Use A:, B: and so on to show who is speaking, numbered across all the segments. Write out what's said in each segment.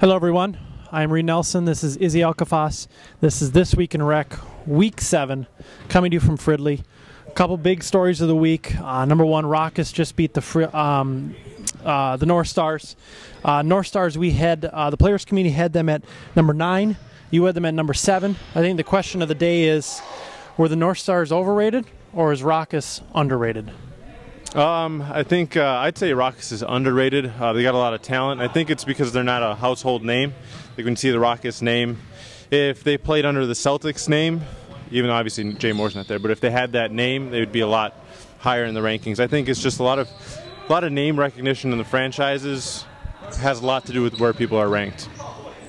A: Hello everyone, I'm Reid Nelson, this is Izzy Alcafas, this is This Week in Rec, Week 7, coming to you from Fridley. A couple big stories of the week. Number one, Raucous just beat the North Stars. North Stars, we had, the Players Committee had them at number 9, you had them at number 7. I think the question of the day is, were the North Stars overrated or is Raucous underrated?
B: I think I'd say Raucous is underrated. They got a lot of talent. I think it's because they're not a household name. You can see the Raucous name. If they played under the Celtics name, even though obviously Jay Moore's not there, but if they had that name, they would be a lot higher in the rankings. I think it's just a lot of name recognition in the franchises has a lot to do with where people are ranked.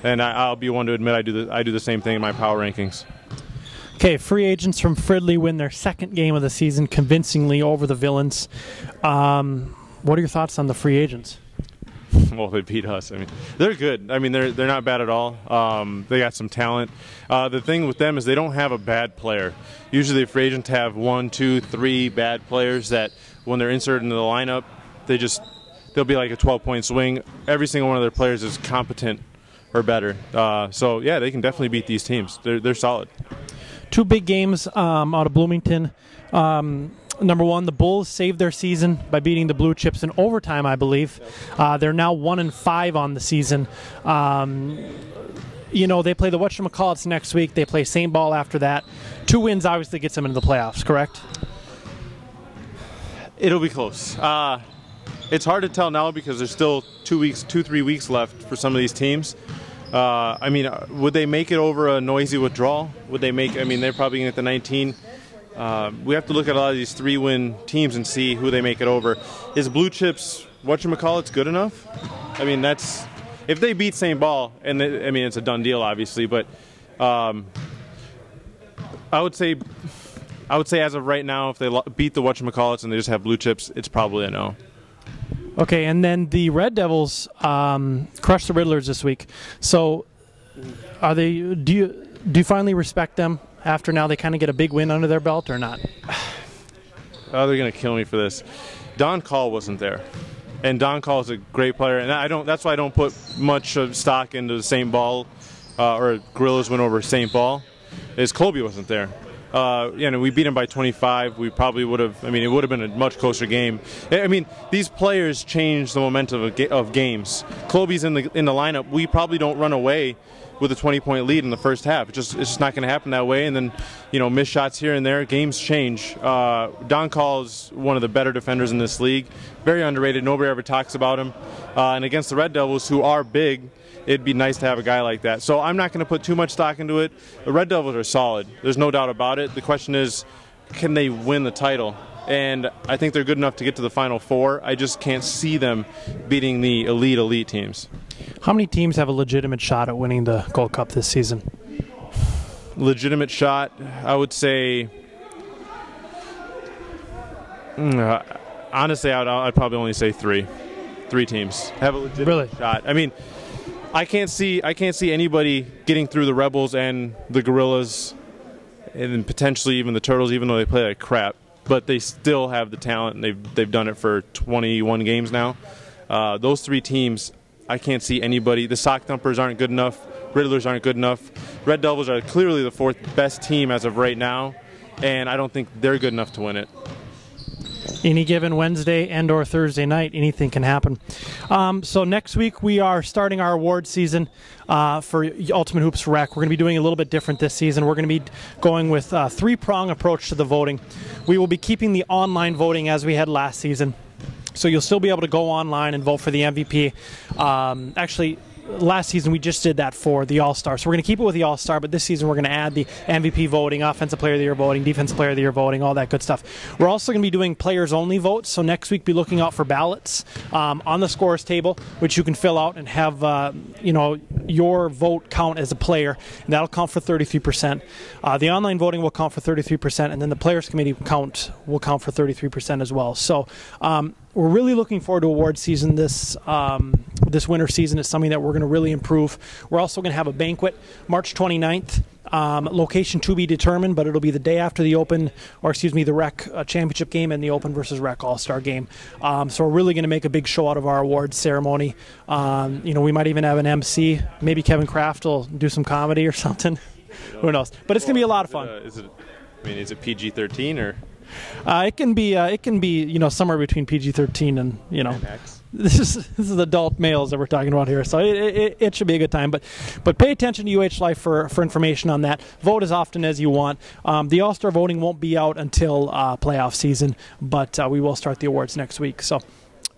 B: And I'll be one to admit I do the same thing in my power rankings.
A: Okay, free agents from Fridley win their second game of the season convincingly over the Villains. What are your thoughts on the free agents?
B: Well, they beat us. I mean, they're good. I mean, they're not bad at all. They got some talent. The thing with them is they don't have a bad player. Usually, the free agents have 1, 2, 3 bad players that, when they're inserted into the lineup, they'll be like a 12-point swing. Every single one of their players is competent or better. So yeah, they can definitely beat these teams. They're solid.
A: Two big games out of Bloomington. Number one, the Bulls saved their season by beating the Blue Chips in overtime, I believe. They're now 1-5 on the season. You know, they play the whatchamacallits next week. They play St. Paul after that. 2 wins obviously gets them into the playoffs, correct?
B: It'll be close. It's hard to tell now because there's still 2-3 weeks left for some of these teams. I mean, would they make it over a noisy withdrawal? Would they make? I mean, they're probably going to get the 19. We have to look at a lot of these 3-win teams and see who they make it over. Is Blue Chips whatchamacallits good enough? I mean, that's if they beat St. Paul, and I mean it's a done deal, obviously. But I would say as of right now, if they beat the whatchamacallits and they just have Blue Chips, it's probably a no.
A: Okay, and then the Red Devils crushed the Riddlers this week. So, are they? Do you finally respect them after now they kind of get a big win under their belt or not?
B: Oh, they're gonna kill me for this. Don Call wasn't there, and Don Call is a great player, and I don't. That's why I don't put much of stock into the St. Paul or Gorillas win over St. Paul. Is Colby wasn't there. We beat him by 25. We probably would have. I mean, it would have been a much closer game. I mean, these players change the momentum of games. Colby's in the lineup. We probably don't run away with a 20-point lead in the first half. It's just not going to happen that way. And then, missed shots here and there. Games change. Don Call is one of the better defenders in this league. Very underrated. Nobody ever talks about him. And against the Red Devils, who are big, it'd be nice to have a guy like that. So I'm not going to put too much stock into it. The Red Devils are solid. There's no doubt about it. The question is, can they win the title? And I think they're good enough to get to the Final Four. I just can't see them beating the elite teams.
A: How many teams have a legitimate shot at winning the Gold Cup this season?
B: Legitimate shot, I would say. Honestly, I'd probably only say 3. 3 teams have a legitimate shot. I mean, I can't see anybody getting through the Rebels and the Gorillas, and then potentially even the Turtles, even though they play like crap. But they still have the talent, and they've done it for 21 games now. Those 3 teams, I can't see anybody. The Sock Thumpers aren't good enough. Riddlers aren't good enough. Red Devils are clearly the 4th best team as of right now, and I don't think they're good enough to win it.
A: Any given Wednesday and or Thursday night, anything can happen. So next week we are starting our award season for Ultimate Hoops Rec. We're going to be doing a little bit different this season. We're going to be going with a 3-prong approach to the voting. We will be keeping the online voting as we had last season. So you'll still be able to go online and vote for the MVP. Actually, last season we just did that for the All-Star. So we're going to keep it with the All-Star, but this season we're going to add the MVP voting, Offensive Player of the Year voting, Defensive Player of the Year voting, all that good stuff. We're also going to be doing players-only votes, so next week be looking out for ballots on the scores table, which you can fill out and have your vote count as a player, and that'll count for 33%. The online voting will count for 33%, and then the Players Committee will count for 33% as well. So we're really looking forward to award season this winter season. Is something that we're going to really improve. We're also going to have a banquet March 29th. Location to be determined, but it'll be the day after the Open, or excuse me, the Rec Championship game and the Open versus Rec All-Star game. So we're really going to make a big show out of our awards ceremony. We might even have an MC. Maybe Kevin Kraft will do some comedy or something. Who knows? But it's going to be a lot of fun.
B: Is it PG-13 or?
A: It can be somewhere between PG-13 and this is adult males that we're talking about here, so it should be a good time. But pay attention to UH Life for information on that. Vote as often as you want. The All-Star voting won't be out until playoff season, but we will start the awards next week. So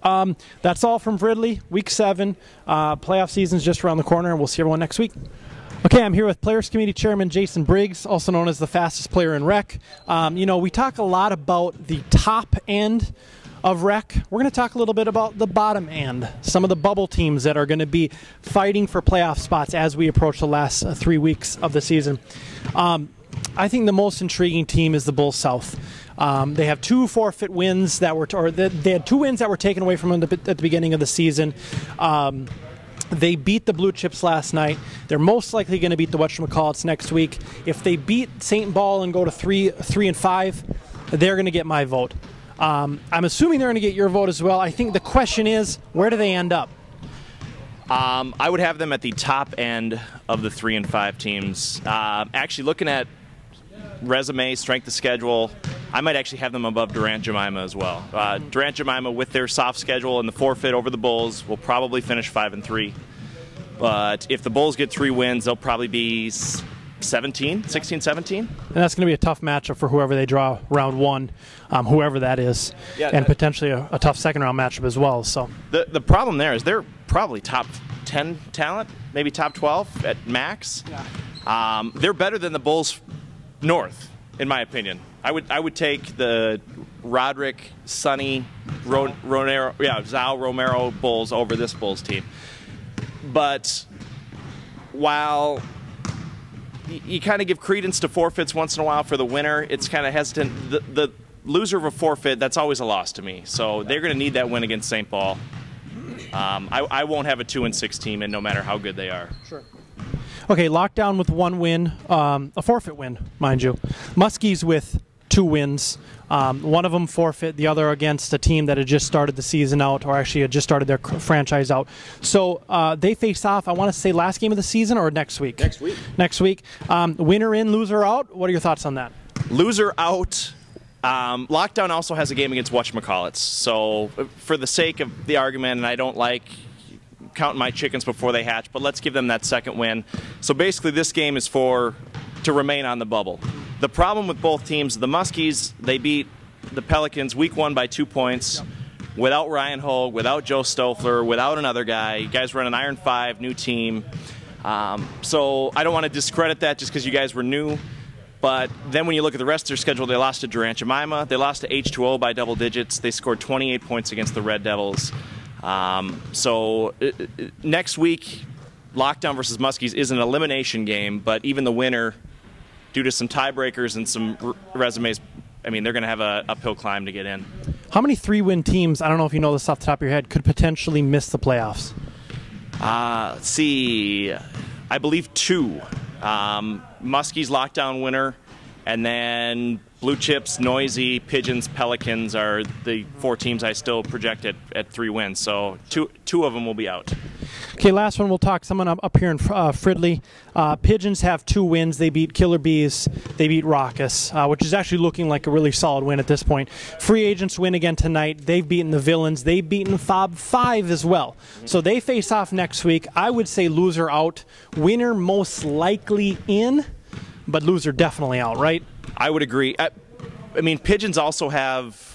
A: that's all from Fridley. Week 7, playoff season's just around the corner, and we'll see everyone next week. Okay, I'm here with Players Committee Chairman Jason Briggs, also known as the fastest player in Rec. We talk a lot about the top end of Rec. We're going to talk a little bit about the bottom end, some of the bubble teams that are going to be fighting for playoff spots as we approach the last 3 weeks of the season. I think the most intriguing team is the Bulls South. They have 2 forfeit wins they had 2 wins that were taken away from them at the beginning of the season. They beat the Blue Chips last night. They're most likely going to beat the whatchamacallits next week. If they beat St. Paul and go to 3-5, they're going to get my vote. I'm assuming they're going to get your vote as well. I think the question is, where do they end up?
C: I would have them at the top end of the 3 and 5 teams. Actually, looking at resume, strength of schedule, I might actually have them above Durant-Jemima as well. Durant-Jemima, with their soft schedule and the forfeit over the Bulls, will probably finish 5-3. But if the Bulls get 3 wins, they'll probably be 16, 17.
A: And that's going to be a tough matchup for whoever they draw round 1, whoever that is, and potentially a tough second-round matchup as well. So
C: the problem there is they're probably top 10 talent, maybe top 12 at max. Yeah. They're better than the Bulls North, in my opinion. I would take the Roderick, Sonny, Zao Romero Bulls over this Bulls team. But while you kind of give credence to forfeits once in a while for the winner, it's kind of hesitant. The loser of a forfeit, that's always a loss to me. So they're going to need that win against St. Paul. I won't have a 2-6 team, and no matter how good they are. Sure.
A: Okay, Lockdown with 1 win, a forfeit win, mind you. Muskies with 2 wins. One of them forfeit, the other against a team that had just started the season out, or actually had just started their franchise out. So they face off, I want to say, last game of the season or next week? Next week. Winner in, loser out. What are your thoughts on that?
C: Loser out. Lockdown also has a game against whatchamacallits. So for the sake of the argument, and I don't like counting my chickens before they hatch, but let's give them that second win. So basically this game is to remain on the bubble. The problem with both teams, the Muskies, they beat the Pelicans week 1 by 2 points without Ryan Hogue, without Joe Stoeffler, without another guy. You guys run an Iron 5, new team. So I don't want to discredit that just because you guys were new. But then when you look at the rest of their schedule, they lost to Durant-Jemima. They lost to H2O by double digits. They scored 28 points against the Red Devils. So next week, Lockdown versus Muskies is an elimination game, but even the winner, due to some tiebreakers and some resumes, I mean, they're going to have an uphill climb to get in.
A: How many 3-win teams, I don't know if you know this off the top of your head, could potentially miss the playoffs?
C: Let's see. I believe 2. Muskies Lockdown winner, and then Blue Chips, Noisy, Pigeons, Pelicans are the 4 teams I still project at 3 wins. So two of them will be out.
A: Okay, last one. We'll talk someone up here in Fridley. Pigeons have 2 wins. They beat Killer Bees. They beat Raucous, which is actually looking like a really solid win at this point. Free Agents win again tonight. They've beaten the Villains. They've beaten Fob 5 as well. So they face off next week. I would say loser out. Winner most likely in, but loser definitely out, right?
C: I would agree. I mean, Pigeons also have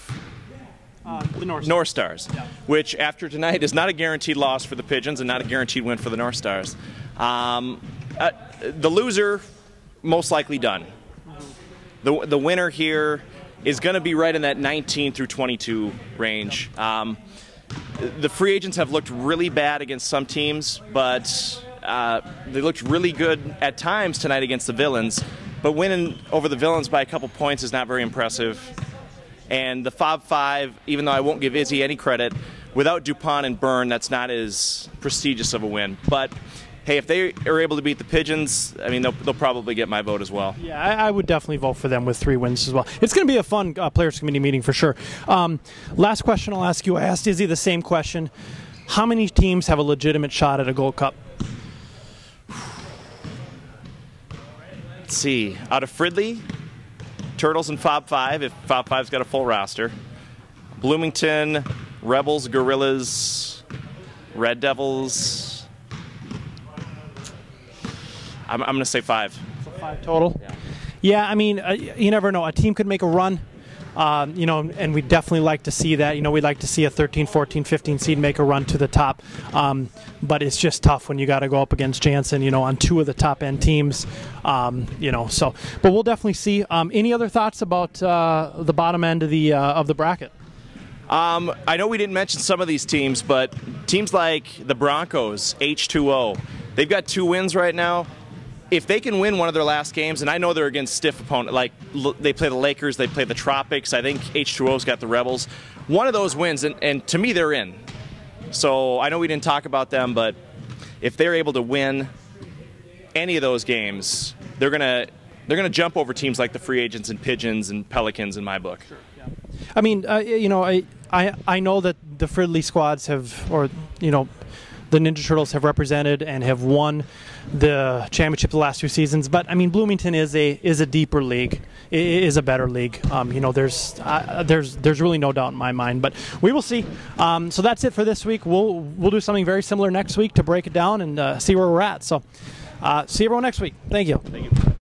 A: the
C: North Stars, yeah, which after tonight is not a guaranteed loss for the Pigeons and not a guaranteed win for the North Stars. The loser, most likely done. The winner here is going to be right in that 19 through 22 range. The Free Agents have looked really bad against some teams, but they looked really good at times tonight against the Villains. But winning over the Villains by a couple points is not very impressive. And the Fob 5, even though I won't give Izzy any credit, without DuPont and Byrne, that's not as prestigious of a win. But hey, if they are able to beat the Pigeons, I mean, they'll probably get my vote as well.
A: Yeah, I would definitely vote for them with 3 wins as well. It's going to be a fun Players Committee meeting for sure. Last question I'll ask you. I asked Izzy the same question. How many teams have a legitimate shot at a Gold Cup?
C: Let's see. Out of Fridley, Turtles and Fob 5, if Fob 5's got a full roster. Bloomington, Rebels, Gorillas, Red Devils. I'm going to say 5.
A: So 5 total? Yeah, I mean, you never know. A team could make a run, you know, and we'd definitely like to see that. You know, we'd like to see a 13, 14, 15 seed make a run to the top. But it's just tough when you got to go up against Jansen, you know, on 2 of the top-end teams. You know, so, but we'll definitely see. Any other thoughts about the bottom end of the bracket?
C: I know we didn't mention some of these teams, but teams like the Broncos, H2O, they've got 2 wins right now. If they can win one of their last games, and I know they're against stiff opponent, like they play the Lakers, they play the Tropics, I think H2O's got the Rebels. One of those wins, and to me, they're in. So I know we didn't talk about them, but if they're able to win any of those games, they're gonna jump over teams like the Free Agents and Pigeons and Pelicans in my book.
A: Sure, yeah. I mean, you know, I know that the Fridley squads have, or you know, the Ninja Turtles have represented and have won the championship the last 2 seasons, but I mean, Bloomington is a deeper league, is a better league. You know, there's really no doubt in my mind, but we will see. So that's it for this week. We'll do something very similar next week to break it down and see where we're at. So see everyone next week. Thank you.
C: Thank you.